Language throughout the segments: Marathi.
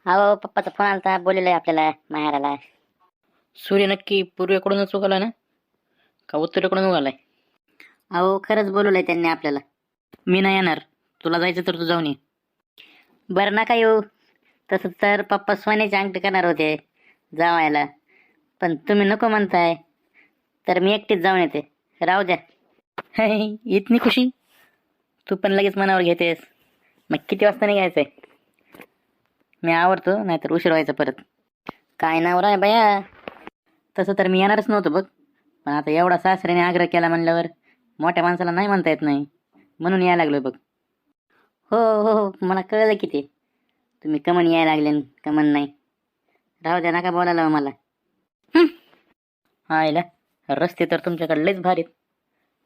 अहो पप्पाचा फोन आलता, बोललेलं आहे आपल्याला माहेराला. सूर्य नक्की पूर्वेकडूनच उगवला ना, का उत्तरेकडून उगवलाय? अहो खरंच बोलवलंय त्यांनी आपल्याला. मी नाही येणार. तुला जायचं तर तू जाऊन ये. बरं नका येऊ. तसं तर पप्पा सोन्याची अंगठी करणार होते जावायला, पण तुम्ही नको म्हणताय तर मी एकटीच जाऊन येते. राहू द्या. इतनी खुशी तू पण लगेच मनावर घेतेस. मग किती वाजता निघायचंय? मी आवरतो, नाहीतर उशीर व्हायचा परत. काय नवरा आहे बया. तसं तर मी येणारच नव्हतो बघ, पण आता एवढा सासऱ्याने आग्रह केला म्हणल्यावर मोठ्या माणसाला नाही म्हणता येत नाही, म्हणून यायला लागलोय बघ. हो हो हो, मला कळलं की ते तुम्ही कमन यायला लागले न कमन नाही. राहू द्या, नका बोलायला मला. हा आयला, रस्ते तर तुमच्याकडे लयच भारीत.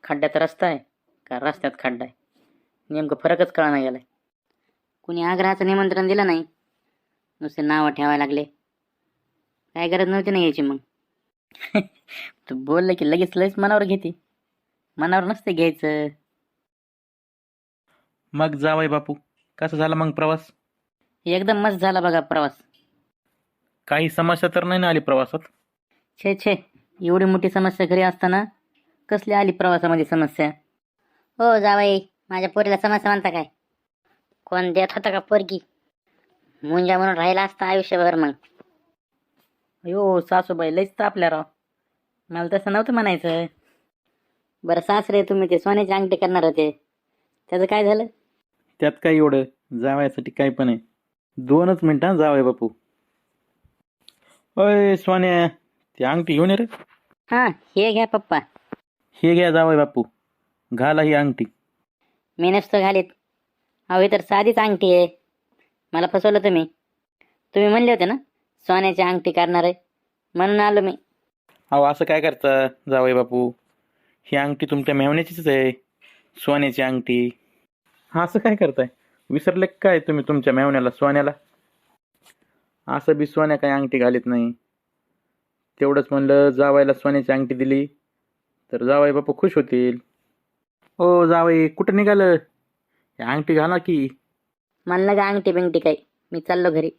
खड्ड्यात रस्ता आहे का रस्त्यात खड्डा आहे, नेमकं फरकच कळना गेलाय. कुणी आग्रहाचं निमंत्रण दिलं नाही, नुसते नावं ठेवायला लागले. काय गरज नव्हती ना यायची मग. तू बोललं की लगेच लयच मनावर घेते. मनावर नसते घ्यायचं. मग जावई बापू, कसा झाला मग प्रवास? एकदम मस्त झाला बघा प्रवास. काही समस्या तर नाही ना आली प्रवासात? छे छे, एवढी मोठी समस्या घरी असताना कसली आली प्रवासामध्ये समस्या? हो जावई, माझ्या पोरीला समस्या म्हणता काय? कोण देत होता का पोरगी? मुंजा म्हणून राहिला असता आयुष्यभर मग. अयो सासूबाई लयच तापल्या राव. मला तसं नव्हतं म्हणायचं. बरं सासरे, तुम्ही ते सोन्याची अंगठी करणार होते, त्याचं काय झालं? त्यात काय एवढं, जावयासाठी काय पण आहे. 2च मिनिटं जावई बापू. अय सोन्या, ती अंगठी घेऊन ये रे. हां, हे घ्या पप्पा. हे घ्या जावई बापू, घाला ही अंगठी. मी नसतो घालीत. अहो ही तर साधीच अंगठी आहे. मला फसवलं तुम्ही. तुम्ही म्हणले होते ना सोन्याची अंगठी करणार आहे, म्हणून आलो मी. अहो असं काय करता जावई बापू, ही अंगठी तुमच्या मेवण्याचीच आहे, सोन्याची अंगठी. हा असं काय करताय, विसरले काय तुम्ही तुमच्या मेवण्याला सोन्याला? असं बी सोन्या काही अंगठी घालीत नाही. तेवढंच म्हणलं जावायला सोन्याची अंगठी दिली तर जावई बापू खुश होतील. ओ जावई, कुठं निघालं? ही अंगठी घाला की. म्हणलं का अंगठी बिंगठी काही, मी चाललो घरी.